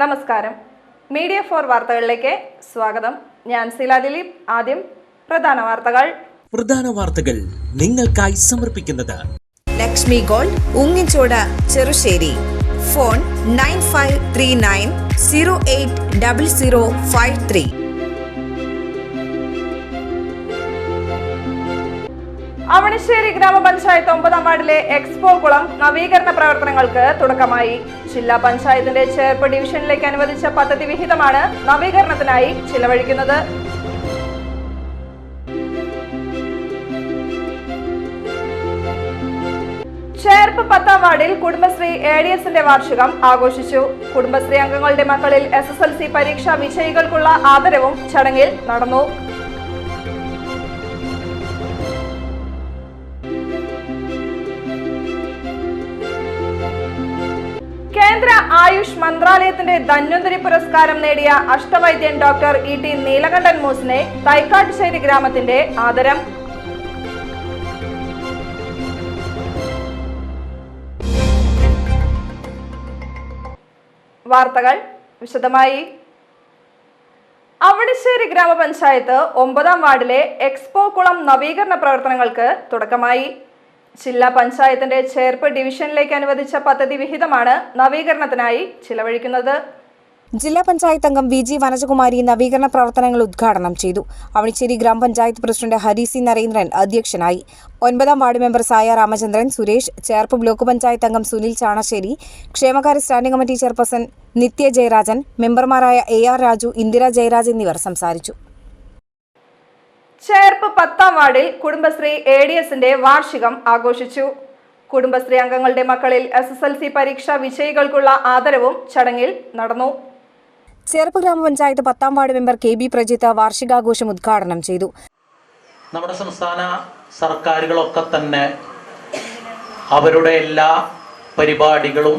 നമസ്കാരം. Media for വാർത്തകളിലേക്ക് സ്വാഗതം. ഞാൻ ശീല ദിലീപ്. ആദ്യം പ്രധാന വാർത്തകൾ നിങ്ങൾക്കായി സമർപ്പിക്കുന്നത് ലക്ഷ്മി ഗോൾഡ്, ഉങ്ങിച്ചോട്, ചെറുശ്ശേരി. ഫോൺ 9539080053. അവണിശ്ശേരി ഗ്രാമപഞ്ചായത്ത് 9ാം വാർഡിലെ എക്സ്പോ കുളം നവീകരണ പ്രവർത്തനങ്ങൾക്ക് തുടക്കമായി. ജില്ലാ പഞ്ചായത്തിന്റെ ചേർപ്പ് ഡിവിഷനിലേക്ക് അനുവദിച്ച പദ്ധതി വിഹിതമാണ് നവീകരണത്തിനായി ചിലവഴിക്കുന്നത്. ചേർപ്പ് 10ാം വാർഡിൽ കുടുംബശ്രീ ADSന്റെ വാർഷികം ആഘോഷിച്ചു. കുടുംബശ്രീ അംഗങ്ങളുടെ മക്കളിൽ SSLC പരീക്ഷാ വിജയികൾക്കുള്ള ആദരവും ചടങ്ങിൽ നടന്നു. കേന്ദ്ര ആയുഷ് മന്ത്രാലയത്തിന്റെ ധന്വന്തരി പുരസ്കാരം നേടിയ അഷ്ടവൈദ്യൻ ഡോക്ടർ ET നീലകണ്ഠൻ മൂസിനെ തൈക്കാട്ടുശ്ശേരി ഗ്രാമത്തിന്റെ ആദരം. വാർത്തകൾ വിശദമായി. അവണിശ്ശേരി ഗ്രാമപഞ്ചായത്ത് 9ാം വാർഡിലെ എക്സ്പോ കുളം നവീകരണ പ്രവർത്തനങ്ങൾക്ക് തുടക്കമായി. ജില്ലാ പഞ്ചായത്തിന്റെ ചേർപ്പ് ഡിവിഷനിലേക്ക് അനുവദിച്ച പദ്ധതി വിഹിതമാണ് നവീകരണത്തിനായി ചിലവഴിക്കുന്നത്. ജില്ലാ പഞ്ചായത്ത് അംഗം VG വനജകുമാരി നവീകരണ പ്രവർത്തനങ്ങൾ ഉദ്ഘാടനം ചെയ്തു. അവണിശ്ശേരി ഗ്രാമപഞ്ചായത്ത് പ്രസിഡന്റ് ഹരിസി നരേന്ദ്രൻ അധ്യക്ഷനായി. 9ാം വാർഡ് മെമ്പർ സായ രാമചന്ദ്രൻ, സുരേഷ്, ചേർപ്പ് ബ്ലോക്ക് പഞ്ചായത്ത് അംഗം സുനിൽ ചാണശ്ശേരി, ക്ഷേമകാര്യ സ്റ്റാൻഡിംഗ് കമ്മിറ്റി ചെയർപേഴ്സൺ നിത്യ ജയരാജൻ, മെമ്പർമാരായ AR രാജു, ഇന്ദിര ജയരാജ് എന്നിവർ സംസാരിച്ചു. ചേർപ്പ് 10ാം വാർഡിൽ കുടുംബശ്രീ ADSന്റെ വാർഷികം ആഘോഷിച്ചു. കുടുംബശ്രീ അംഗങ്ങളുടെ മക്കളിൽ SSLC പരീക്ഷാ വിജയികൾക്കുള്ള ആദരവും ചടങ്ങിൽ നടന്നു. ചേർപ്പ് ഗ്രാമപഞ്ചായത്ത് 10ാം വാർഡ് മെമ്പർ KB പ്രജിത്ത് വാർഷികാഘോഷം ഉദ്ഘാടനം ചെയ്തു. നമ്മുടെ സംസ്ഥാന സർക്കാരുകളൊക്കെ തന്നെ അവരുടെ എല്ലാ പരിപാടികളും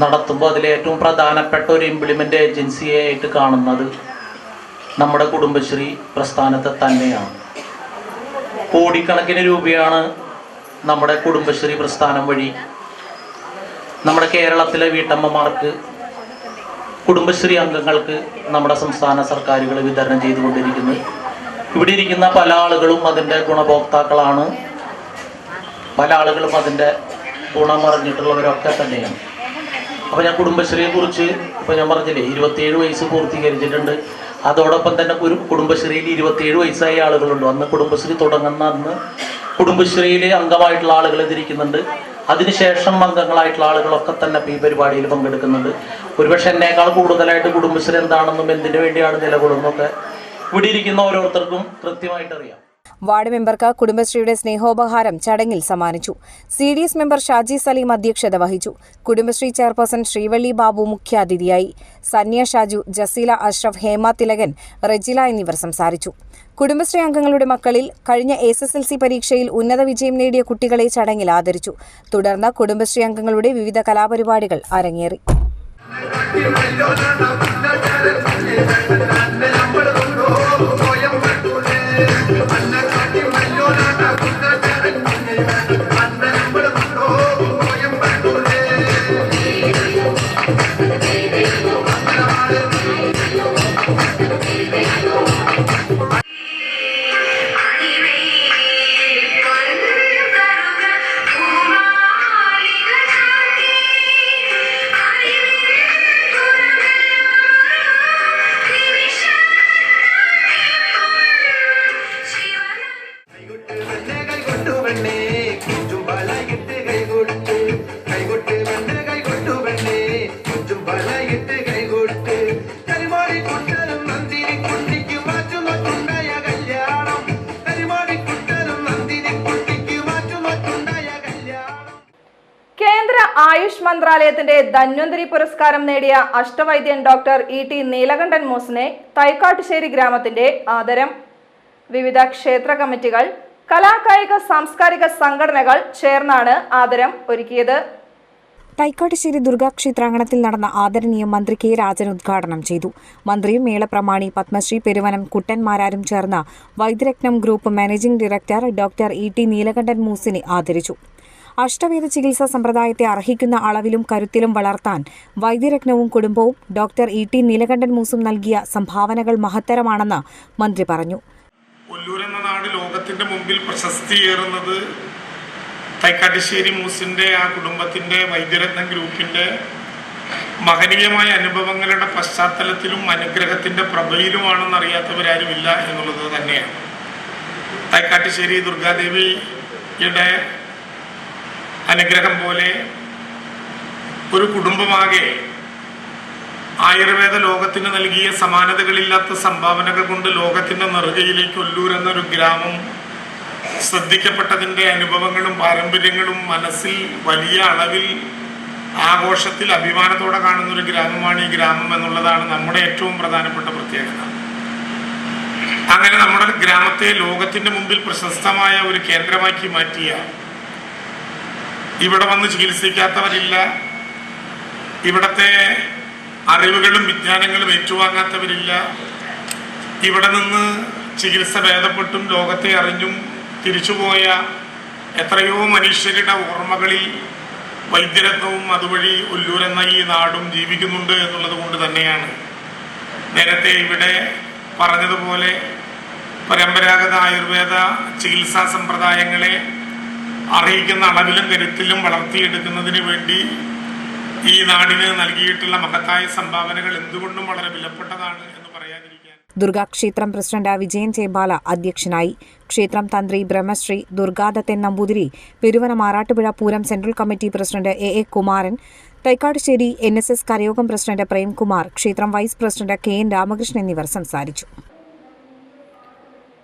നടത്തുമ്പോൾ അതിലേറ്റവും പ്രധാനപ്പെട്ട ഒരു ഇംപ്ലിമെൻ്റ് ഏജൻസിയായിട്ട് കാണുന്നത് നമ്മുടെ കുടുംബശ്രീ പ്രസ്ഥാനത്തെ തന്നെയാണ്. കോടിക്കണക്കിന് രൂപയാണ് നമ്മുടെ കുടുംബശ്രീ പ്രസ്ഥാനം വഴി നമ്മുടെ കേരളത്തിലെ വീട്ടമ്മമാർക്ക്, കുടുംബശ്രീ അംഗങ്ങൾക്ക് നമ്മുടെ സംസ്ഥാന സർക്കാരുകൾ വിതരണം ചെയ്തുകൊണ്ടിരിക്കുന്നത്. ഇവിടെ ഇരിക്കുന്ന പല ആളുകളും അതിൻ്റെ ഗുണഭോക്താക്കളാണ്. പല ആളുകളും അതിൻ്റെ ഗുണമറിഞ്ഞിട്ടുള്ളവരൊക്കെ തന്നെയാണ്. അപ്പോൾ ഞാൻ കുടുംബശ്രീയെക്കുറിച്ച് ഇപ്പോൾ ഞാൻ പറഞ്ഞില്ലേ, 27 വയസ്സ് പൂർത്തീകരിച്ചിട്ടുണ്ട്. അതോടൊപ്പം തന്നെ ഒരു കുടുംബശ്രീയിൽ 27 വയസ്സായ ആളുകളുണ്ട്. അന്ന് കുടുംബശ്രീ തുടങ്ങുന്ന അന്ന് കുടുംബശ്രീയിൽ അംഗമായിട്ടുള്ള ആളുകൾ ഇതിരിക്കുന്നുണ്ട്. അതിനുശേഷം അംഗങ്ങളായിട്ടുള്ള ആളുകളൊക്കെ തന്നെ ഈ പരിപാടിയിൽ പങ്കെടുക്കുന്നുണ്ട്. ഒരുപക്ഷെ എന്നേക്കാൾ കൂടുതലായിട്ട് കുടുംബശ്രീ എന്താണെന്നും എന്തിനു വേണ്ടിയാണ് നിലകൊള്ളുന്നതൊക്കെ ഇവിടെ ഇരിക്കുന്ന ഓരോരുത്തർക്കും കൃത്യമായിട്ട് അറിയാം. വാർഡ് മെമ്പർക്ക് കുടുംബശ്രീയുടെ സ്നേഹോപഹാരം ചടങ്ങിൽ സമ്മാനിച്ചു. CDS മെമ്പർ ഷാജി സലീം അധ്യക്ഷത വഹിച്ചു. കുടുംബശ്രീ ചെയർപേഴ്സൺ ശ്രീവള്ളി ബാബു മുഖ്യാതിഥിയായി. സന്യ ഷാജു, ജസീല അഷ്റഫ്, ഹേമ തിലകൻ, റജില എന്നിവർ സംസാരിച്ചു. കുടുംബശ്രീ അംഗങ്ങളുടെ മക്കളിൽ കഴിഞ്ഞ SSLC പരീക്ഷയിൽ ഉന്നത വിജയം നേടിയ കുട്ടികളെ ചടങ്ങിൽ ആദരിച്ചു. തുടർന്ന് കുടുംബശ്രീ അംഗങ്ങളുടെ വിവിധ കലാപരിപാടികൾ അരങ്ങേറി. കേന്ദ്ര ആയുഷ് മന്ത്രാലയത്തിന്റെ ധന്വന്തരി പുരസ്കാരം നേടിയ അഷ്ടവൈദ്യൻ ഡോക്ടർ ET നീലകണ്ഠൻ മൂസിനെ തൈക്കാട്ടുശ്ശേരി ഗ്രാമത്തിന്റെ ആദരം. വിവിധ ക്ഷേത്ര കമ്മിറ്റികൾ, കലാകായിക സാംസ്കാരിക സംഘടനകൾ ചേർന്നാണ് ആദരം ഒരുക്കിയത്. തൈക്കാട്ടുശ്ശേരി ദുർഗാക്ഷേത്രാങ്കണത്തിൽ നടന്ന ആദരണീയം മന്ത്രി K രാജൻ ഉദ്ഘാടനം ചെയ്തു. മന്ത്രിയും മേളപ്രമാണി പത്മശ്രീ പെരുവനം കുട്ടന്മാരാരും ചേർന്ന് Vaidyaratnam group managing director doctor ET Neelakantan മൂസിനെ ആദരിച്ചു. അഷ്ടവേദ ചികിത്സാ സമ്പ്രദായത്തെ അർഹിക്കുന്ന അളവിലും കരുത്തിലും വളർത്താൻ വൈദ്യരത്നവും കുടുംബവും ഡോക്ടർ E.T. നീലകണ്ഠൻ മൂസും നൽകിയ സംഭാവനകൾ മഹത്തരമാണെന്ന് മന്ത്രി പറഞ്ഞു. ഒല്ലൂർ എന്ന നാട് ലോകത്തിന്റെ മുമ്പിൽ പ്രശസ്തിയേറുന്നത് തൈക്കാട്ടുശ്ശേരി മൂസിന്റെ ആ കുടുംബത്തിന്റെ വൈദ്യരത്നം ഗ്രൂപ്പിന്റെ മഹനീയമായ അനുഭവങ്ങളുടെ പശ്ചാത്തലത്തിലും അനുഗ്രഹത്തിന്റെ പ്രഭയിലുമാണെന്ന് അറിയാത്തവരാരുമില്ല എന്നുള്ളത് തന്നെയാണ്. തൈക്കാട്ടുശ്ശേരി ദുർഗാദേവിയുടെ അനുഗ്രഹം പോലെ ഒരു കുടുംബമാകെ ആയുർവേദ ലോകത്തിന് നൽകിയ സമാനതകളില്ലാത്ത സംഭാവനകൾ കൊണ്ട് ലോകത്തിന്റെ നെറുകയിലേക്ക് ഒല്ലൂർ എന്നൊരു ഗ്രാമം ശ്രദ്ധിക്കപ്പെട്ടതിൻ്റെ അനുഭവങ്ങളും പാരമ്പര്യങ്ങളും മനസ്സിൽ വലിയ അളവിൽ ആഘോഷത്തിൽ അഭിമാനത്തോടെ കാണുന്നൊരു ഗ്രാമമാണ് ഈ ഗ്രാമം എന്നുള്ളതാണ് നമ്മുടെ ഏറ്റവും പ്രധാനപ്പെട്ട പ്രത്യേകത. അങ്ങനെ നമ്മുടെ ഗ്രാമത്തെ ലോകത്തിന്റെ മുമ്പിൽ പ്രശസ്തമായ ഒരു കേന്ദ്രമാക്കി മാറ്റിയ, ഇവിടെ വന്ന് ചികിത്സിക്കാത്തവരില്ല, ഇവിടത്തെ അറിവുകളും വിജ്ഞാനങ്ങളും ഏറ്റുവാങ്ങാത്തവരില്ല, ഇവിടെ നിന്ന് ചികിത്സ ഭേദപ്പെട്ടും ലോകത്തെ അറിഞ്ഞും തിരിച്ചുപോയ എത്രയോ മനുഷ്യരുടെ ഓർമ്മകളിൽ വൈദ്യരത്നവും അതുവഴി ഒല്ലൂർ എന്ന ഈ നാടും ജീവിക്കുന്നുണ്ട് എന്നുള്ളത് കൊണ്ട് തന്നെയാണ് നേരത്തെ ഇവിടെ പറഞ്ഞതുപോലെ പരമ്പരാഗത ആയുർവേദ ചികിത്സാ സമ്പ്രദായങ്ങളെ അർഹിക്കുന്ന അളവിലും കരുത്തിലും വളർത്തിയെടുക്കുന്നതിന് വേണ്ടി ഈ നാടിന് നൽകിയിട്ടുള്ള മഹത്തായ സംഭാവനകൾ എന്തുകൊണ്ടും വളരെ വിലപ്പെട്ടതാണ് എന്ന് പറയാതിരിക്കാൻ. ദുർഗാക്ഷേത്രം പ്രസിഡന്റ് വിജയൻ ചേമ്പാല അധ്യക്ഷനായി. ക്ഷേത്രം തന്ത്രി Brahmashri Durgadathan Namboothiri, Peruvana Marattupuzha Pooram central committee president A.A. Kumaran, Thaikkattussery NSS Karayogam president Premkumar, ക്ഷേത്രം വൈസ് പ്രസിഡന്റ് KN രാമകൃഷ്ണൻ എന്നിവർ സംസാരിച്ചു.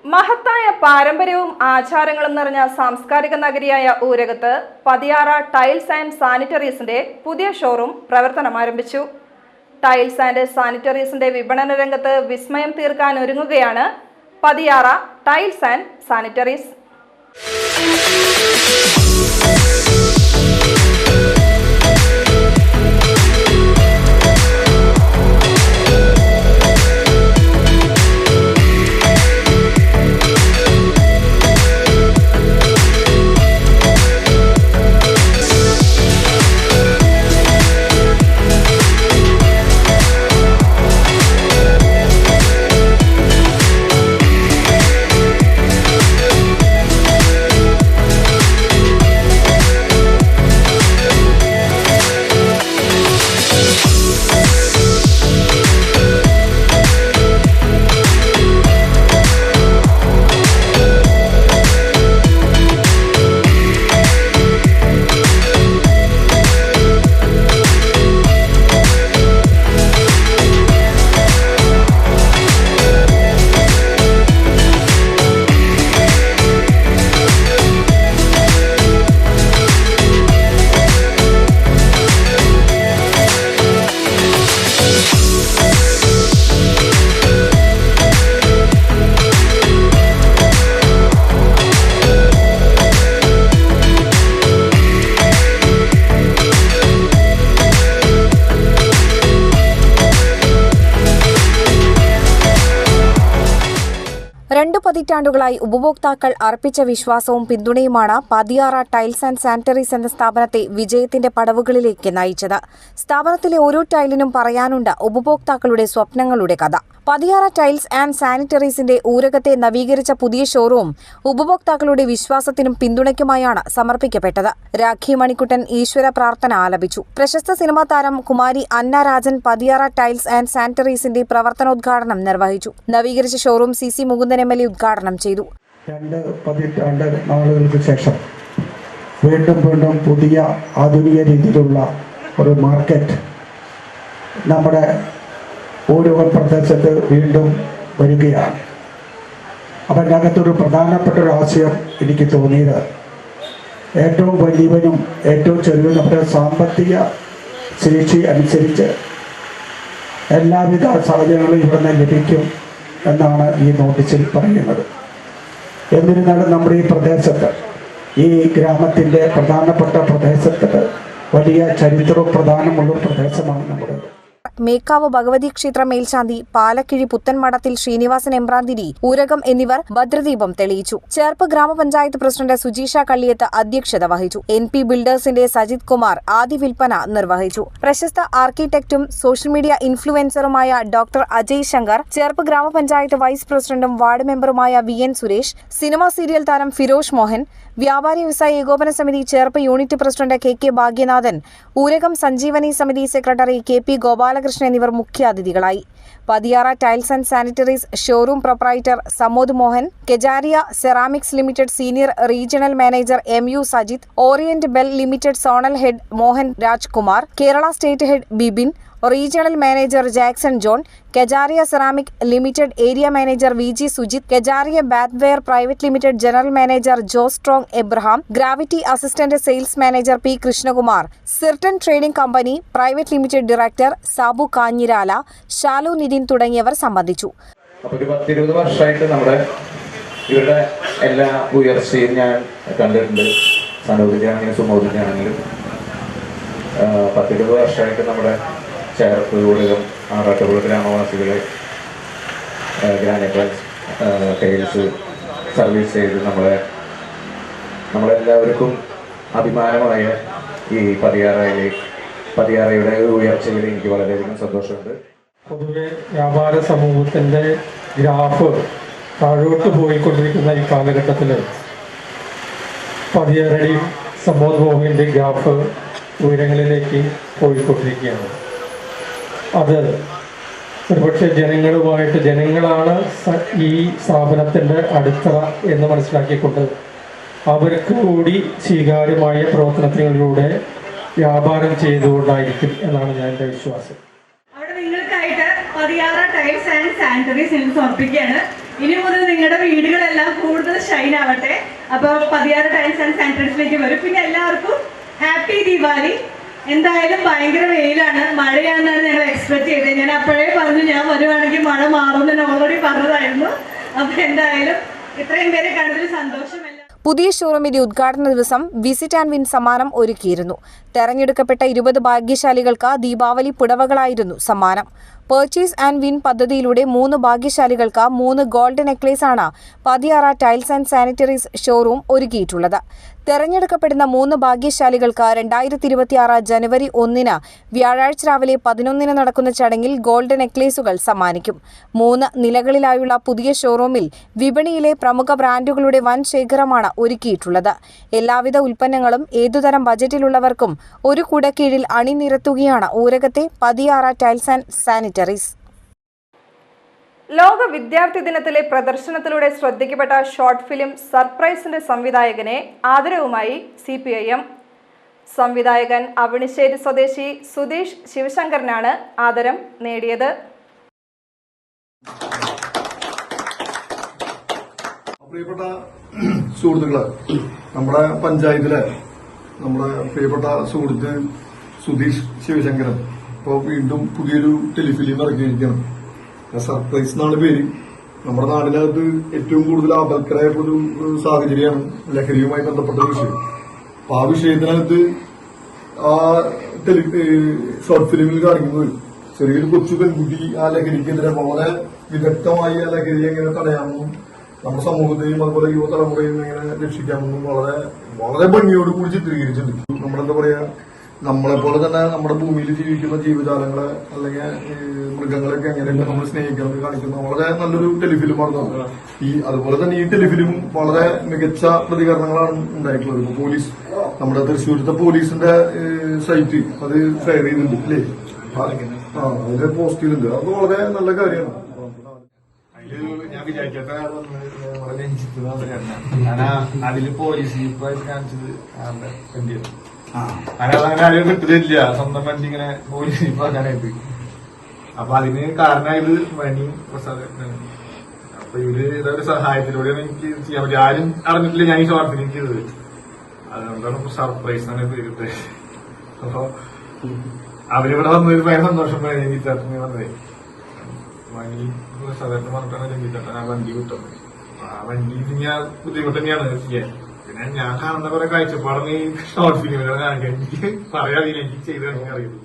മഹത്തായ പാരമ്പര്യവും ആചാരങ്ങളും നിറഞ്ഞ സാംസ്കാരിക നഗരിയായ ഊരകത്ത് പതിയാറ ടൈൽസ് ആൻഡ് സാനിറ്ററീസിന്റെ പുതിയ ഷോറൂം പ്രവർത്തനം ആരംഭിച്ചു. ടൈൽസ് ആൻഡ് സാനിറ്ററീസിന്റെ വിപണന രംഗത്ത് വിസ്മയം തീർക്കാൻ ഒരുങ്ങുകയാണ് പതിയാറ ടൈൽസ് ആൻഡ് സാനിറ്ററീസ്. രണ്ടു പതിറ്റാണ്ടുകളായി ഉപഭോക്താക്കൾ അർപ്പിച്ച വിശ്വാസവും പിന്തുണയുമാണ് പതിയാറ ടൈൽസ് ആൻഡ് സാനിറ്ററീസ് എന്ന സ്ഥാപനത്തെ വിജയത്തിന്റെ പടവുകളിലേക്ക് നയിച്ചത്. സ്ഥാപനത്തിലെ ഓരോ ടൈലിനും പറയാനുണ്ട് ഉപഭോക്താക്കളുടെ സ്വപ്നങ്ങളുടെ കഥ. പതിയാറ ടൈൽസ് ആൻഡ് സാനിറ്ററീസിന്റെ ഊരകത്തെ നവീകരിച്ച പുതിയ ഷോറൂം ഉപഭോക്താക്കളുടെ വിശ്വാസത്തിനും പിന്തുണയ്ക്കുമായാണ് സമർപ്പിക്കപ്പെട്ടത്. രാഖി മണിക്കുട്ടൻ ഈശ്വര പ്രാർത്ഥന ആലപിച്ചു. പ്രശസ്ത സിനിമാ താരം കുമാരി അന്ന രാജൻ പതിയാറ ടൈൽസ് ആൻഡ് സാനിറ്ററീസിന്റെ പ്രവർത്തനോദ്ഘാടനം നിർവഹിച്ചു. നവീകരിച്ച ഷോറൂം CC മുകുന്ദൻ MLA ഉദ്ഘാടനം ചെയ്തു. 2 പതിറ്റാണ്ട് നാളുകൾക്ക് ശേഷം വീണ്ടും പുതിയ ആധുനിക രീതിയിലുള്ള ഒരു മാർക്കറ്റ് നമ്മുടെ ഊരകം പ്രദേശത്ത് വീണ്ടും വരികയാണ്. അപ്പം അതിനകത്തൊരു പ്രധാനപ്പെട്ട ഒരു ആശയം എനിക്ക് തോന്നിയത്, ഏറ്റവും വലിയവനും ഏറ്റവും ചെറിയവനും നമ്മുടെ സാമ്പത്തിക ശേഷി അനുസരിച്ച് എല്ലാവിധ സാഹചര്യങ്ങളും ഇവിടെ നിന്ന് ലഭിക്കും എന്നാണ് ഈ നോട്ടീസിൽ പറയുന്നത്. എന്നിരുന്നാലും നമ്മുടെ ഈ പ്രദേശത്ത്, ഈ ഗ്രാമത്തിൻ്റെ പ്രധാനപ്പെട്ട പ്രദേശത്ത് വലിയ ചരിത്രവും പ്രധാനമുള്ള പ്രദേശമാണ് നമ്മുടേത്. മേക്കാവ് ഭഗവതി ക്ഷേത്ര മേൽശാന്തി, പാലക്കിഴി പുത്തൻമഠത്തിൽ ശ്രീനിവാസൻ എമ്പ്രാന്തിരി, ഊരകം എന്നിവർ ഭദ്രദീപം തെളിയിച്ചു. ചേർപ്പ് ഗ്രാമപഞ്ചായത്ത് പ്രസിഡന്റ് സുജീഷ കള്ളിയത്ത് അധ്യക്ഷത വഹിച്ചു. NP ബിൽഡേഴ്സിന്റെ സജിത് കുമാർ ആദ്യ വിൽപ്പന നിർവഹിച്ചു. പ്രശസ്ത ആർക്കിടെക്റ്റും സോഷ്യൽ മീഡിയ ഇൻഫ്ലുവൻസറുമായ ഡോക്ടർ അജയ് ശങ്കർ, ചേർപ്പ് ഗ്രാമപഞ്ചായത്ത് വൈസ് പ്രസിഡന്റും വാർഡ് മെമ്പറുമായ VN സുരേഷ്, സിനിമാ സീരിയൽ താരം ഫിറോഷ് മോഹൻ, വ്യാപാരി വ്യവസായ ഏകോപന സമിതി Cherpu unit president KK Bhagyanathan, Oorakam Sanjeevani സമിതി സെക്രട്ടറി KP ഗോപാലകൃഷ്ണൻ എന്നിവർ മുഖ്യാതിഥികളായി. Pathiyara tiles and sanitaries showroom proprietor Samod Mohan, Kajaria ceramics limited senior regional manager MU Sajith, Orient Bell limited zonal head Mohan Rajkumar, Kerala state head Bibin, regional manager Jackson John, Kajaria ceramic limited area manager VG Sujith, Kajaria bathware private limited general manager Jostrong Abraham, gravity assistant sales manager P Krishnakumar, Sirton trading company private limited director Sabu Kanjirala, Shalu Nithin തുടങ്ങിയവർ സംബന്ധിച്ചു. അപ്പോൾ ഒരു 10-20 വർഷമായിട്ട് നമ്മുടെ ഇവരുടെ എല്ലാ ഉയർച്ചയും ഞാൻ കണ്ടിട്ടുണ്ട്. സനോദിനാണെങ്കിലും സുമോദിനാണെങ്കിലും 10-20 വർഷമായിട്ട് നമ്മുടെ ചേർപ്പ്, ഊരകം, ആറാട്ടുപുഴ ഗ്രാമവാസികളെ ഗ്രാനൈറ്റ് ടൈൽസ് സർവീസ് ചെയ്ത് നമ്മളെല്ലാവർക്കും അഭിമാനമായ ഈ പതിയാറയുടെ ഉയർച്ചയിൽ എനിക്ക് വളരെയധികം സന്തോഷമുണ്ട്. പൊതുവെ വ്യാപാര സമൂഹത്തിൻ്റെ ഗ്രാഫ് താഴോട്ട് പോയിക്കൊണ്ടിരിക്കുന്ന ഈ കാലഘട്ടത്തിൽ പതിയാറയുടെയും സമോദ് മോഹൻ്റെ ഗ്രാഫ് ഉയരങ്ങളിലേക്ക് പോയിക്കൊണ്ടിരിക്കുകയാണ്. അത് ഒരുപക്ഷെ ജനങ്ങളാണ് ഈ സ്ഥാപനത്തിൻ്റെ അടിത്തറ എന്ന് മനസ്സിലാക്കിക്കൊണ്ട് അവർക്ക് കൂടി സ്വീകാര്യമായ പ്രവർത്തനത്തിലൂടെ വ്യാപാരം ചെയ്തുകൊണ്ടായിരിക്കും എന്നാണ് ഞാൻ എൻ്റെ വിശ്വാസം. അവിടെ നിങ്ങൾക്കായിട്ട് പതിയാറ ടൈൽസ് ആൻഡ് സാനിറ്ററീസ് സമർപ്പിക്കുകയാണ്. ഇനി മുതൽ നിങ്ങളുടെ വീടുകളെല്ലാം കൂടുതൽ ഷൈൻ ആവട്ടെ. അപ്പോൾ പതിയാറ ടൈൽസ് ആൻഡ് സാനിറ്ററീസിലേക്ക് വരും. പിന്നെ എല്ലാവർക്കും ഹാപ്പി ദീപാവലി. എന്തായാലും ഭയങ്കര വെയിലാണ്, മഴയാണെന്നാണ് ഞങ്ങൾ എക്സ്പെക്ട് ചെയ്തത്. ഞാൻ അപ്പോഴേ പറഞ്ഞു ഞാൻ വരുവാണെങ്കിൽ മഴ മാറുമെന്ന് ഞാൻ ഓൾറെഡി പറഞ്ഞതായിരുന്നു. അപ്പോൾ എന്തായാലും ഇത്രയും പേരെ കണ്ടതിൽ സന്തോഷമല്ല. പുതിയ ഷോറൂമിന്റെ ഉദ്ഘാടന ദിവസം വിസിറ്റ് ആൻഡ് വിൻ സമ്മാനം ഒരുക്കിയിരുന്നു. തെരഞ്ഞെടുക്കപ്പെട്ട 20 ഭാഗ്യശാലികൾക്ക് ദീപാവലി പുടവകളായിരുന്നു സമ്മാനം. പർച്ചേസ് ആൻഡ് വിൻ പദ്ധതിയിലൂടെ 3 ഭാഗ്യശാലികൾക്ക് 3 ഗോൾഡ് നെക്ലേസ് ആണ് Pathiyara tiles and sanitaries showroom ഒരുക്കിയിട്ടുള്ളത്. തെരഞ്ഞെടുക്കപ്പെടുന്ന 3 ഭാഗ്യശാലികൾക്ക് 2026 ജനുവരി 1 വ്യാഴാഴ്ച രാവിലെ 11 നടക്കുന്ന ചടങ്ങിൽ ഗോൾഡ് നെക്ലേസുകൾ സമ്മാനിക്കും. 3 നിലകളിലായുള്ള പുതിയ ഷോറൂമിൽ വിപണിയിലെ പ്രമുഖ ബ്രാൻഡുകളുടെ വൻ ശേഖരമാണ് ഒരുക്കിയിട്ടുള്ളത്. എല്ലാവിധ ഉൽപ്പന്നങ്ങളും ഏതുതരം ബജറ്റിലുള്ളവർക്കും ഒരു കുടക്കീഴിൽ അണിനിരത്തുകയാണ് ഊരകത്തെ പതിയാറ ടൈൽസ് ആൻഡ് സാനിറ്ററീസ്. ലോക വിദ്യാർത്ഥി ദിനത്തിലെ പ്രദർശനത്തിലൂടെ ശ്രദ്ധിക്കപ്പെട്ട ഷോർട്ട് ഫിലിം സർപ്രൈസിന്റെ സംവിധായകനെ ആദരവുമായി CPIM. സംവിധായകൻ അവണിശ്ശേരി സ്വദേശി സുധീഷ് ശിവശങ്കറിനാണ് ആദരം നേടിയത്. പ്രിയപ്പെട്ട സുഹൃത്തുക്കളെ, നമ്മുടെ പഞ്ചായത്തിലെ നമ്മുടെ പ്രിയപ്പെട്ട സുഹൃത്ത് സുധീഷ് ശിവശങ്കരൻ ഇപ്പോൾ വീണ്ടും പുതിയൊരു ടെലിഫിലിം ഇറക്കിയിരിക്കുകയാണ്. സർപ്രൈസ് എന്നാണ് പേര്. നമ്മുടെ നാടിനകത്ത് ഏറ്റവും കൂടുതൽ ആപൽക്കരായിട്ടുള്ള ഒരു സാഹചര്യമാണ് ലഹരിയുമായി ബന്ധപ്പെട്ട വിഷയം. അപ്പൊ ആ വിഷയത്തിനകത്ത് ആ ഷോർട്ട് ഫിലിമിൽ കാണിക്കുന്നത് ചെറിയൊരു കൊച്ചു പെൺകുട്ടി ആ ലഹരിക്കെതിരെ വളരെ വിദഗ്ധമായി ആ ലഹരി എങ്ങനെ തടയാമെന്നും നമ്മുടെ സമൂഹത്തെയും അതുപോലെ യുവതലമുറയും എങ്ങനെ രക്ഷിക്കാമെന്നും വളരെ ഭംഗിയോട് കൂടി ചിത്രീകരിച്ചിട്ടുണ്ട്. നമ്മളെന്താ പറയാ, നമ്മളെപ്പോലെ തന്നെ നമ്മുടെ ഭൂമിയിൽ ജീവിക്കുന്ന ജീവജാലങ്ങളെ അല്ലെങ്കിൽ മൃഗങ്ങളെയൊക്കെ എങ്ങനെയൊക്കെ നമ്മൾ സ്നേഹിക്കുന്നത് കാണിക്കുന്ന വളരെ നല്ലൊരു ടെലിഫിലിമാണ്. അതുപോലെ തന്നെ ഈ ടെലിഫിലിം വളരെ മികച്ച പ്രതികരണങ്ങളാണ് ഉണ്ടായിട്ടുള്ളത്. പോലീസ്, നമ്മുടെ തൃശ്ശൂരത്തെ പോലീസിന്റെ സൈറ്റ് അത് ഷെയർ ചെയ്തിട്ടുണ്ട് അല്ലേ? അതിന്റെ പോസ്റ്റ് ചെയ്തിട്ടുണ്ട്. അത് വളരെ നല്ല കാര്യമാണ്. ഞാൻ വിചാരിക്കാത്ത നമ്മുടെ രഞ്ജിത്ത് അതില് പോലീസ് ജീപ്പായിട്ട് കാണിച്ചത് വണ്ടിയാണ്. അങ്ങനെ ആരും കിട്ടുന്നില്ല സ്വന്തം വണ്ടി ഇങ്ങനെ പോലീസ് ജീപ്പാക്കാനായിട്ട്. അപ്പൊ അതിന് കാരണമായത് മണിയും പ്രസാദാണ്. അപ്പൊ ഇവര് ഇതൊരു സഹായത്തിലൂടെയാണ് എനിക്ക് ചെയ്യാൻ പറ്റും. ആരും അറിഞ്ഞിട്ടില്ല ഞാൻ ഈ ഷോർട്ട് ഫിലിം ചെയ്തത്. അതുകൊണ്ടാണ് സർപ്രൈസ് എന്നാണ് പേരിട്ടത്. അപ്പൊ അവരിവിടെ വന്നൊരു ഭയങ്കര സന്തോഷം രഞ്ജിത്തേട്ടന് വന്നതേ. മണി പ്രസാദേട്ടൻ പറഞ്ഞിട്ടാണ് രഞ്ജിത്തേട്ടൻ ആ വണ്ടി വിട്ടത്. ആ വണ്ടി ഞാൻ ബുദ്ധിമുട്ട് തന്നെയാണ് ചെയ്യാൻ. പിന്നെ ഞാൻ കാണുന്ന കുറെ കാഴ്ചപ്പാടാണ് ഈ ഷോർട്ട് ഫിലിമിലൂടെ കാണിക്കാൻ. എനിക്ക് പറയാതില്ല, എനിക്ക് ചെയ്ത് അറിയുള്ളൂ.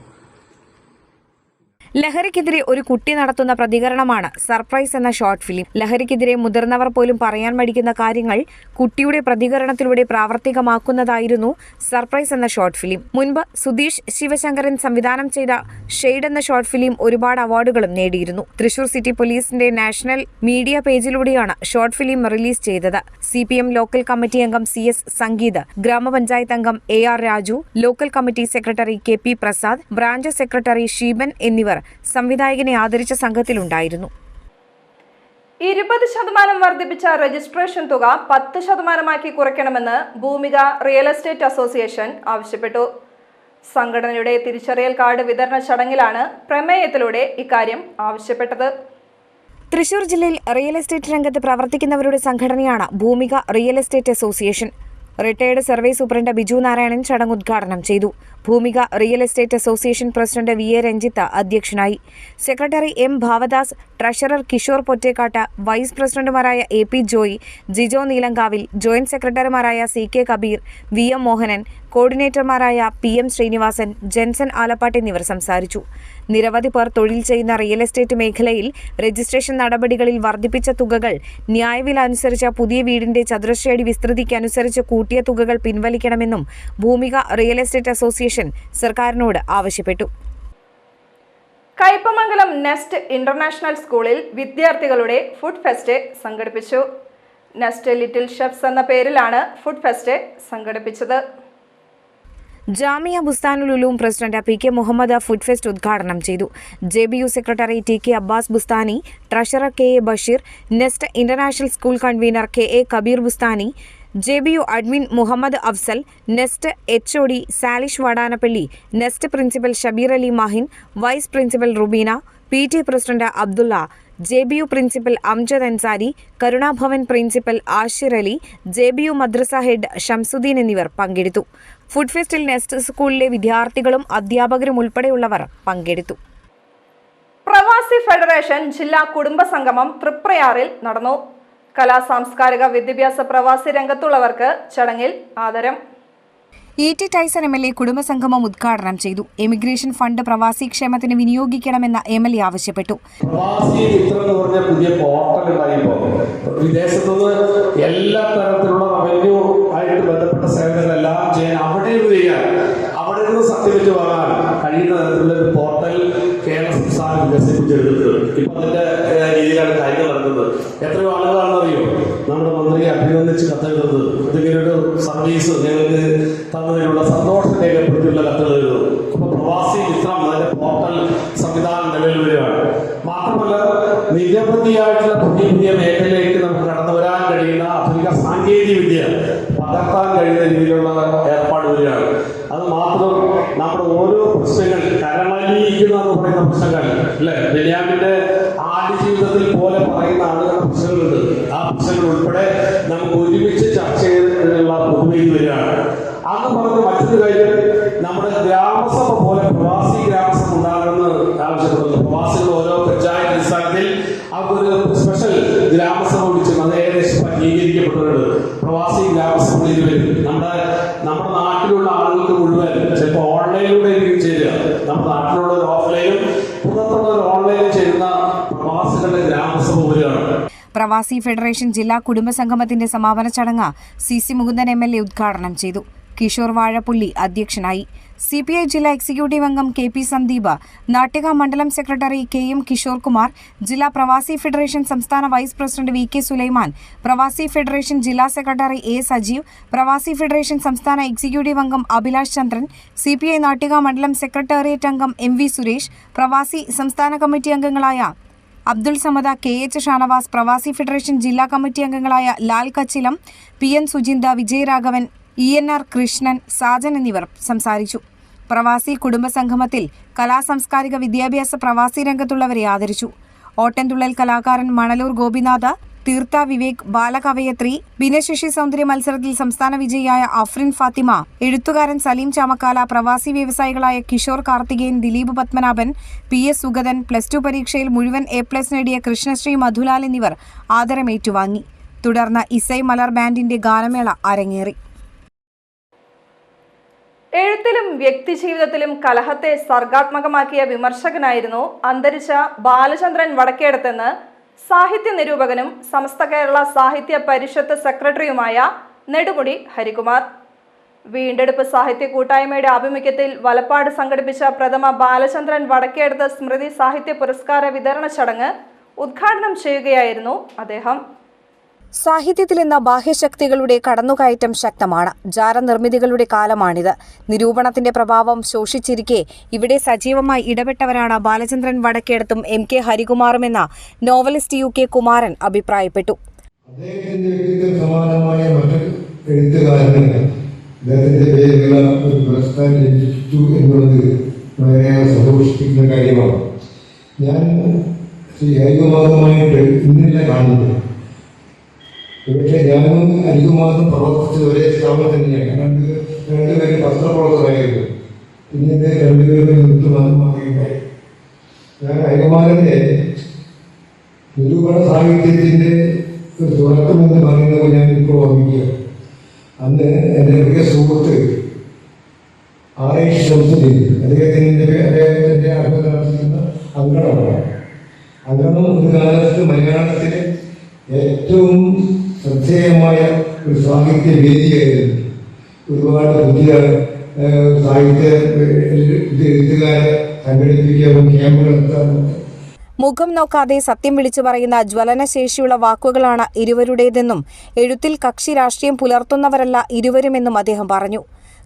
ലഹരിക്കെതിരെ ഒരു കുട്ടി നടത്തുന്ന പ്രതികരണമാണ് സർപ്രൈസ് എന്ന ഷോർട്ട് ഫിലിം. ലഹരിക്കെതിരെ മുതിർന്നവർ പോലും പറയാൻ മടിക്കുന്ന കാര്യങ്ങൾ കുട്ടിയുടെ പ്രതികരണത്തിലൂടെ പ്രാവർത്തികമാക്കുന്നതായിരുന്നു സർപ്രൈസ് എന്ന ഷോർട്ട് ഫിലിം. മുൻപ് സുധീഷ് ശിവശങ്കരൻ സംവിധാനം ചെയ്ത ഷെയ്ഡ് എന്ന ഷോർട്ട് ഫിലിം ഒരുപാട് അവാർഡുകളും നേടിയിരുന്നു. തൃശൂർ സിറ്റി പോലീസിന്റെ നാഷണൽ മീഡിയ പേജിലൂടെയാണ് ഷോർട്ട് ഫിലിം റിലീസ് ചെയ്തത്. CPM ലോക്കൽ കമ്മിറ്റി അംഗം CS സംഗീത്, ഗ്രാമപഞ്ചായത്ത് അംഗം AR Raju, local committee secretary KP Prasad, branch secretary Sheeban എന്നിവർ സംവിധായകനെ ആദരിച്ച സംഘത്തിലുണ്ടായിരുന്നു. 20% വർദ്ധിപ്പിച്ച രജിസ്ട്രേഷൻ തുക 10% കുറയ്ക്കണമെന്ന് ഭൂമിക റിയൽ എസ്റ്റേറ്റ് അസോസിയേഷൻ ആവശ്യപ്പെട്ടു. സംഘടനയുടെ തിരിച്ചറിയൽ കാർഡ് വിതരണ ചടങ്ങിലാണ് പ്രമേയത്തിലൂടെ ഇക്കാര്യം ആവശ്യപ്പെട്ടത്. തൃശൂർ ജില്ലയിൽ റിയൽ എസ്റ്റേറ്റ് രംഗത്ത് പ്രവർത്തിക്കുന്നവരുടെ സംഘടനയാണ് Bhoomika real estate association. Retired survey superintendent Biju Narayanan ചടങ്ങ് ഉദ്ഘാടനം ചെയ്തു. Bhoomika real estate association president VA Ranjith അധ്യക്ഷനായി. Secretary M Bhavadas, treasurer Kishore Pottekkatt, vice പ്രസിഡന്റുമാരായ AP ജോയി, ജിജോ നീലങ്കാവിൽ, ജോയിന്റ് സെക്രട്ടറിമാരായ CK കബീർ, VM മോഹനൻ, കോർഡിനേറ്റർമാരായ PM ശ്രീനിവാസൻ, ജെൻസൺ ആലപ്പാട്ട് എന്നിവർ സംസാരിച്ചു. നിരവധി പേർ തൊഴിൽ ചെയ്യുന്ന റിയൽ എസ്റ്റേറ്റ് മേഖലയിൽ രജിസ്ട്രേഷൻ നടപടികളിൽ വർദ്ധിപ്പിച്ച തുകകൾ ന്യായവില അനുസരിച്ച് പുതിയ വീടിന്റെ ചതുരശ്രയടി വിസ്തൃതിക്ക് അനുസരിച്ച് കൂട്ടിയ തുകകൾ പിൻവലിക്കണമെന്നും ഭൂമിക റിയൽ എസ്റ്റേറ്റ് അസോസിയേഷൻ സർക്കാരിനോട് ആവശ്യപ്പെട്ടു. കയ്പമംഗലം നെസ്റ്റ് ഇന്റർനാഷണൽ സ്കൂളിൽ വിദ്യാർത്ഥികളുടെ ഫുഡ് ഫെസ്റ്റ് സംഘടിപ്പിച്ചു. നെസ്റ്റ് ലിറ്റിൽ ഷെഫ്സ് എന്ന പേരിലാണ് ഫുഡ് ഫെസ്റ്റ് സംഘടിപ്പിച്ചത്. Jamia Bustanul Uloom president PK Muhammad food fest ഉദ്ഘാടനം ചെയ്തു. JBU secretary TK Abbas Busthani, treasurer KA Basheer, Nest international school convener KA Kabeer Busthani, JBU admin Muhammad Afsal, Nest HOD Salish Vatanappally, Nest principal Shabeer Ali Mahin, vice principal Rubeena, PT president Abdulla, JBU principal Amjad Ansari, Karunabhavan principal Ashir Ali, JBU മദ്രസ head Shamsuddin എന്നിവർ പങ്കെടുത്തു. Food ഫെസ്റ്റിൽ nest സ്കൂളിലെ വിദ്യാർത്ഥികളും അധ്യാപകരും ഉൾപ്പെടെയുള്ളവർ പങ്കെടുത്തു. പ്രവാസി ഫെഡറേഷൻ ജില്ലാ കുടുംബ സംഗമം തൃപ്രയാറിൽ നടന്നു. കലാ സാംസ്കാരിക വിദ്യാഭ്യാസ പ്രവാസി രംഗത്തുള്ളവർക്ക് ചടങ്ങിൽ ആദരം. E.T. ടൈസൺ MLA കുടുംബസംഗമം ഉദ്ഘാടനം ചെയ്തു. എമിഗ്രേഷൻ ഫണ്ട് പ്രവാസി ക്ഷേമത്തിന് വിനിയോഗിക്കണമെന്ന് MLA ആവശ്യപ്പെട്ടു. പ്രവാസി മിത്രം എന്ന് പറഞ്ഞ പുതിയ പോർട്ടൽ ഉണ്ടായിപ്പോ വിദേശത്തുനിന്ന് എല്ലാ തരത്തിലുള്ള റവന്യൂ ആയിട്ട് ബന്ധപ്പെട്ട സേവനങ്ങളെല്ലാം ചെയ്യാൻ അവിടെ നിന്ന് സർട്ടിഫിക്കറ്റ് വാങ്ങാൻ കഴിയുന്ന തരത്തിലുള്ള ഒരു പോർട്ടൽ കേരള സംസ്ഥാനം വികസിപ്പിച്ചെടുത്തിട്ടുണ്ട്. ഇപ്പൊ അതിന്റെ രീതിയിലാണ് കാര്യങ്ങൾ നടക്കുന്നത്. എത്രയോ ആളുകളാണെന്നറിയോ നമ്മുടെ മന്ത്രിയെ അഭിനന്ദിച്ച് കത്തെഴുതുന്നത്, ഇതിങ്ങനൊരു സർവീസ് ഞങ്ങൾക്ക് തന്നതിനുള്ള സന്തോഷം രേഖപ്പെടുത്തിയുള്ള കത്തുകൾ എഴുതുന്നു. അപ്പൊ പ്രവാസി മിത്രം അതിന്റെ പോർട്ടൽ സംവിധാനം നിലവിൽ വരികയാണ്. മാത്രമല്ല നിരവധിയായിട്ടുള്ള പുതിയ മേഖലയിലേക്ക് നമുക്ക് കടന്നു വരാൻ കഴിയുന്ന ആധുനിക സാങ്കേതിക വിദ്യ പകർത്താൻ കഴിയുന്ന രീതിയിലുള്ള ഏർപ്പാട് വരികയാണ്. അത് മാത്രം നമ്മുടെ ഓരോ പ്രശ്നങ്ങൾ കരമലിയിക്കുന്ന എന്ന് പറയുന്ന പ്രശ്നങ്ങൾ അല്ലെ, ബെന്യാമിന്റെ ആടുജീവിതത്തിൽ പോലെ പറയുന്ന ആളുകളുടെ പ്രശ്നങ്ങളുണ്ട്. ആ പ്രശ്നങ്ങൾ ഉൾപ്പെടെ നമുക്ക് ഒരുമിച്ച് ചർച്ച ചെയ്തതിനുള്ള പൊതുവേദി വരികയാണ്. അന്ന് പറഞ്ഞ മറ്റൊരു കാര്യം, നമ്മുടെ ഗ്രാമസഭ പോലെ പ്രവാസി ഗ്രാമസഭ ഉണ്ടാകണമെന്ന് ആവശ്യപ്പെടുന്നു. പ്രവാസികൾ ഓരോ പഞ്ചായത്ത് അടിസ്ഥാനത്തിൽ അവർക്കൊരു സ്പെഷ്യൽ ഗ്രാമസഭ വിളിച്ചു. അത് ഏകദേശം അംഗീകരിക്കപ്പെട്ടിട്ടുണ്ട്. പ്രവാസി ഗ്രാമസഭയിൽ വരും. നമ്മുടെ നാട്ടിലുള്ള ആളുകൾക്ക് മുഴുവൻ ചിലപ്പോൾ ഓൺലൈനിലൂടെ ആയിരിക്കും ചേരുക. നമ്മുടെ നാട്ടിലുള്ള ഒരു ഓഫ്ലൈനും പുറത്തുള്ള ഒരു ഓൺലൈനും ചേരുന്ന പ്രവാസികളുടെ ഗ്രാമസഭ വരികയാണ്. പ്രവാസി ഫെഡറേഷൻ ജില്ലാ കുടുംബസംഗമത്തിന്റെ സമാപന ചടങ്ങ് CC മുകുന്ദൻ MLA ഉദ്ഘാടനം ചെയ്തു. കിഷോർ വാഴപ്പുള്ളി അധ്യക്ഷനായി. CPI ജില്ലാ എക്സിക്യൂട്ടീവ് അംഗം KP സന്ദീപ്, നാട്ടിക മണ്ഡലം സെക്രട്ടറി KM കിഷോർ കുമാർ, ജില്ലാ പ്രവാസി ഫെഡറേഷൻ സംസ്ഥാന വൈസ് പ്രസിഡന്റ് VK സുലൈമാൻ, പ്രവാസി ഫെഡറേഷൻ ജില്ലാ സെക്രട്ടറി A സജീവ്, പ്രവാസി ഫെഡറേഷൻ സംസ്ഥാന എക്സിക്യൂട്ടീവ് അംഗം അഭിലാഷ് ചന്ദ്രൻ, CPI നാട്ടിക മണ്ഡലം സെക്രട്ടേറിയറ്റ് അംഗം MV സുരേഷ്, പ്രവാസി സംസ്ഥാന കമ്മിറ്റി അംഗങ്ങളായ അബ്ദുൾ സമദ, KH ഷാനവാസ്, പ്രവാസി ഫെഡറേഷൻ ജില്ലാ കമ്മിറ്റി അംഗങ്ങളായ ലാൽ കച്ചിലം, PN സുജിന്ദ, വിജയരാഘവൻ, ENR കൃഷ്ണൻ, സാജൻ എന്നിവർ സംസാരിച്ചു. പ്രവാസി കുടുംബസംഗമത്തിൽ കലാ സാംസ്കാരിക വിദ്യാഭ്യാസ പ്രവാസി രംഗത്തുള്ളവരെ ആദരിച്ചു. ഓട്ടൻതുള്ളൽ കലാകാരൻ മണലൂർ ഗോപിനാഥ്, തീർത്ത വിവേക്, ബാലകവയത്രി, ഭിന്നശേഷി സൗന്ദര്യ മത്സരത്തിൽ സംസ്ഥാന വിജയിയായ അഫ്രിൻ ഫാത്തിമ, എഴുത്തുകാരൻ സലീം ചാമക്കാല, പ്രവാസി വ്യവസായികളായ കിഷോർ കാർത്തികേയൻ, ദിലീപ് പത്മനാഭൻ, PS സുഗതൻ, +2 പരീക്ഷയിൽ മുഴുവൻ A+ നേടിയ കൃഷ്ണശ്രീ മധുലാൽ എന്നിവർ ആദരമേറ്റുവാങ്ങി. തുടർന്ന് ഇസൈ മലർ ബാൻഡിന്റെ ഗാനമേള അരങ്ങേറി. എഴുത്തിലും വ്യക്തിജീവിതത്തിലും കലഹത്തെ സർഗാത്മകമാക്കിയ വിമർശകനായിരുന്നു അന്തരിച്ച ബാലചന്ദ്രൻ വടക്കേടത്തെന്ന് സാഹിത്യ നിരൂപകനും സമസ്ത കേരള സാഹിത്യ പരിഷത്ത് സെക്രട്ടറിയുമായ നെടുമുടി ഹരികുമാർ. വീണ്ടെടുപ്പ് സാഹിത്യ കൂട്ടായ്മയുടെ ആഭിമുഖ്യത്തിൽ വലപ്പാട് സംഘടിപ്പിച്ച പ്രഥമ ബാലചന്ദ്രൻ വടക്കേടത്ത് സ്മൃതി സാഹിത്യ പുരസ്കാര വിതരണ ചടങ്ങ് ഉദ്ഘാടനം ചെയ്യുകയായിരുന്നു അദ്ദേഹം. സാഹിത്യത്തിൽ ഇന്ന് ബാഹ്യശക്തികളുടെ കടന്നുകയറ്റം ശക്തമാണ്. ജാരനിർമ്മിതികളുടെ കാലമാണിത്. നിരൂപണത്തിന്റെ പ്രഭാവം ശോഷിച്ചിരിക്കെ ഇവിടെ സജീവമായി ഇടപെട്ടവരാണ് ബാലചന്ദ്രൻ വടക്കേടത്തും MK ഹരികുമാറുമെന്ന നോവലിസ്റ്റ് UK കുമാരൻ അഭിപ്രായപ്പെട്ടു. അദ്ദേഹത്തിന്റെ പേരിലുള്ള ഒരു പുരസ്കാരം ലഭിച്ചു എന്നുള്ളത് വളരെ സന്തോഷിപ്പിക്കുന്ന കാര്യമാണ്. ഞാൻ ശ്രീ ഹരികുമാറുമായിട്ട് ഇന്നില്ല കാണുന്നത്. പക്ഷേ ഞാനും ഹരികുമാറും പ്രവർത്തിച്ചത് ഒരേ സ്ഥാപനം തന്നെയാണ്. രണ്ടുപേരും പത്രപ്രവർത്തകരായിരുന്നു. പിന്നീട് രണ്ടുപേരും നിർത്തുമാറുകയുണ്ടായി. ഞാൻ ഹരികുമാറിന്റെ നിരൂപണ സാഹിത്യത്തിന്റെ ഒരു തുടക്കമെന്ന് പറയുന്നത് ഞാൻ ഇപ്പോൾ ഓർമ്മിക്കുക. അന്ന് എൻ്റെ പ്രിയ സുഹൃത്ത് ശംസുദ്ദീൻ അദ്ദേഹത്തിൻ്റെ അറിവ് നടത്തുന്ന അങ്കണമാണ്. അങ്കണം ഒരു കാലത്ത് മലയാളത്തിലെ ഏറ്റവും ശ്രദ്ധേയമായ ഒരു സാഹിത്യ വേദിയായിരുന്നു. ഒരുപാട് പുതിയ സാഹിത്യ എഴുത്തുകാരെ സംഘടിപ്പിക്കാനും ക്യാമ്പുകൾ നടത്താനും. മുഖം നോക്കാതെ സത്യം വിളിച്ചു പറയുന്ന ജ്വലനശേഷിയുള്ള വാക്കുകളാണ് ഇരുവരുടേതെന്നും എഴുത്തിൽ കക്ഷി രാഷ്ട്രീയം പുലർത്തുന്നവരല്ല ഇരുവരുമെന്നും അദ്ദേഹം പറഞ്ഞു.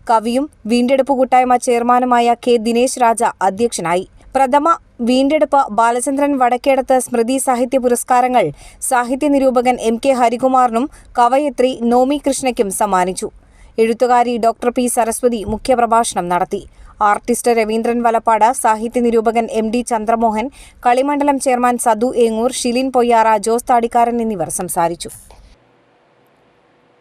കവിയും വീണ്ടെടുപ്പ് കൂട്ടായ്മ ചെയർമാനുമായ K ദിനേശ് രാജ അധ്യക്ഷനായി. പ്രഥമ വീണ്ടെടുപ്പ് ബാലചന്ദ്രൻ വടക്കേടത്ത് സ്മൃതി സാഹിത്യ പുരസ്കാരങ്ങൾ സാഹിത്യ നിരൂപകൻ MK ഹരികുമാറിനും കവയത്രി നോമി കൃഷ്ണയ്ക്കും സമ്മാനിച്ചു. എഴുത്തുകാരി ഡോക്ടർ P സരസ്വതി മുഖ്യപ്രഭാഷണം നടത്തി. ആർട്ടിസ്റ്റ് രവീന്ദ്രൻ വലപ്പാട്, സാഹിത്യ നിരൂപകൻ MD ചന്ദ്രമോഹൻ, കളിമണ്ഡലം ചെയർമാൻ സദു ഏങ്ങൂർ, ഷിലിൻ പൊയ്യാറ, ജോസ് താടിക്കാരൻ എന്നിവർ സംസാരിച്ചു.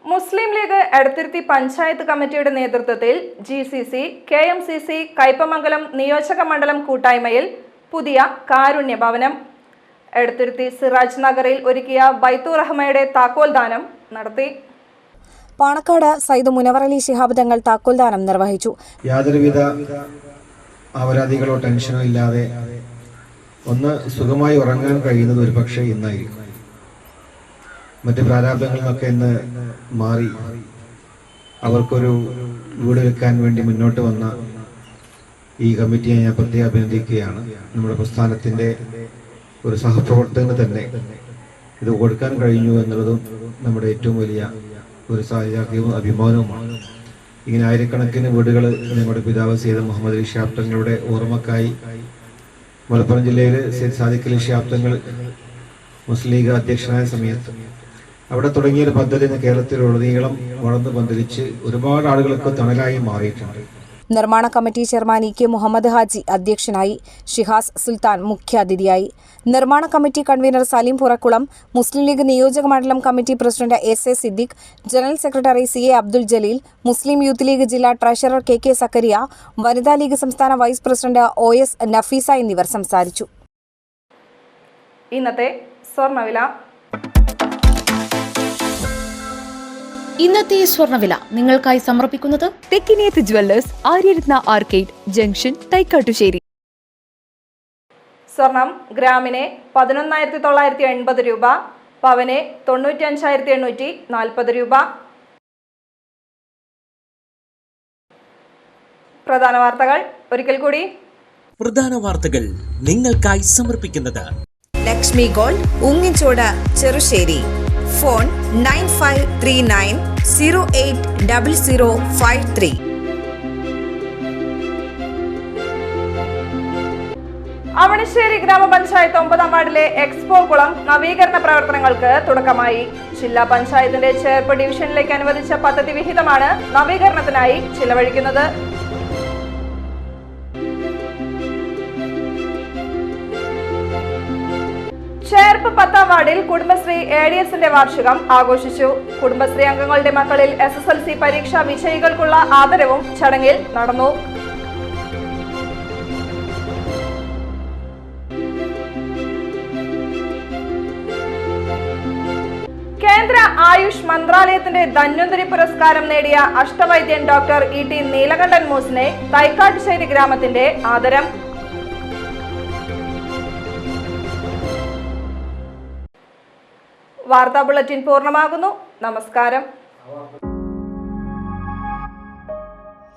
മുസ്ലിം ലീഗ് എടത്തിരുത്തി പഞ്ചായത്ത് കമ്മിറ്റിയുടെ നേതൃത്വത്തിൽ GCC, KMCC കയ്പമംഗലം നിയോജക മണ്ഡലം കൂട്ടായ്മയിൽ പുതിയ കാരുണ്യ ഭവനം എടത്തിരുത്തി സിറാജ് നഗറിൽ ഒരുക്കിയ ബൈത്തുർ റഹ്മയുടെ താക്കോൽദാനം നടത്തി. പാണക്കാട് സയ്യിദ് മുനവറലി ശിഹാബ് തങ്ങൾ താക്കോൽദാനം നിർവഹിച്ചു. യാതൊരുവിധ അപരാധികളോ ടെൻഷനോ ഇല്ലാതെ ഒന്ന് സുഖമായി ഉറങ്ങാൻ കഴിയുന്നത് ഒരു പക്ഷേ ഇന്നായിരിക്കും. മറ്റ് പ്രാരാബ്ദങ്ങളിൽ നിന്നൊക്കെ ഇന്ന് മാറി അവർക്കൊരു വീട് വെക്കാൻ വേണ്ടി മുന്നോട്ട് വന്ന ഈ കമ്മിറ്റിയെ ഞാൻ പ്രത്യേകം അഭിനന്ദിക്കുകയാണ്. നമ്മുടെ പ്രസ്ഥാനത്തിൻ്റെ ഒരു സഹപ്രവർത്തകന് തന്നെ ഇത് കൊടുക്കാൻ കഴിഞ്ഞു എന്നുള്ളതും നമ്മുടെ ഏറ്റവും വലിയ ഒരു സാഹചര്യവും അഭിമാനവുമാണ്. ഇങ്ങനെ ആയിരക്കണക്കിന് വീടുകൾ നമ്മുടെ പിതാവ് സയ്യിദ് മുഹമ്മദ് അലി ശിഹാബ് തങ്ങളുടെ ഓർമ്മക്കായി മലപ്പുറം ജില്ലയിൽ സയ്യിദ് സാദിഖ് അലി ശിഹാബ് തങ്ങൾ മുസ്ലിം ലീഗ് അധ്യക്ഷനായ സമയത്ത് അവിടെ തുടങ്ങിയൊരു പദ്ധതി കേരളത്തിലുടനീളം വളർന്നു പന്തലിച്ച് ഒരുപാട് ആളുകൾക്ക് തണലായി മാറിയിട്ടുണ്ട്. നിർമ്മാണ committee chairman EK Muhammad Haji അധ്യക്ഷനായി. ഷിഹാസ് സുൽത്താൻ മുഖ്യാതിഥിയായി. നിർമ്മാണ കമ്മിറ്റി കൺവീനർ സലീം പുറക്കുളം, മുസ്ലിം ലീഗ് നിയോജക മണ്ഡലം committee president SA Siddique, general secretary CA Abdul Jaleel, Muslim Youth League ജില്ലാ ട്രഷറർ KK സക്കരിയ, വനിതാ ലീഗ് സംസ്ഥാന വൈസ് പ്രസിഡന്റ് OS നഫീസ എന്നിവർ സംസാരിച്ചു. ഇന്നത്തെ സ്വർണ്ണവില. ഇന്നത്തെ സ്വർണ്ണവില നിങ്ങൾക്കായി സമർപ്പിക്കുന്നത് Thekkiniyath jewellers, Aryaratna arcade junction, Thaikattussery. സ്വർണം ഗ്രാമിന് 11,980 രൂപ, പവന് 95,840 രൂപ. പ്രധാന വാർത്തകൾ ഒരിക്കൽ കൂടി. പ്രധാന വാർത്തകൾ നിങ്ങൾക്കായി സമർപ്പിക്കുന്നത് ലക്ഷ്മി ഗോൾഡ്, ഉങ്ങിച്ചോട്, ചെറുശ്ശേരി. ഫോൺ 9539080053. അവണിശ്ശേരി ഗ്രാമപഞ്ചായത്ത് 9ാം വാർഡിലെ എക്സ്പോ കുളം നവീകരണ പ്രവർത്തനങ്ങൾക്ക് തുടക്കമായി. ജില്ലാ പഞ്ചായത്തിന്റെ ചേർപ്പ് ഡിവിഷനിലേക്ക് അനുവദിച്ച പദ്ധതി വിഹിതമാണ് നവീകരണത്തിനായി ചിലവഴിക്കുന്നത്. ചേർപ്പ് 10ാം വാർഡിൽ കുടുംബശ്രീ ADSന്റെ വാർഷികം ആഘോഷിച്ചു. കുടുംബശ്രീ അംഗങ്ങളുടെ മക്കളിൽ SSLC പരീക്ഷാ വിജയികൾക്കുള്ള ആദരവും ചടങ്ങിൽ നടന്നു. കേന്ദ്ര ആയുഷ് മന്ത്രാലയത്തിന്റെ ധന്വന്തരി പുരസ്കാരം നേടിയ അഷ്ടവൈദ്യൻ ഡോക്ടർ E.T. നീലകണ്ഠൻ മൂസിനെ തൈക്കാട്ടുശ്ശേരി ഗ്രാമത്തിന്റെ ആദരം. വാർത്താ ബുള്ളറ്റിൻ പൂർണ്ണമാകുന്നു. നമസ്കാരം.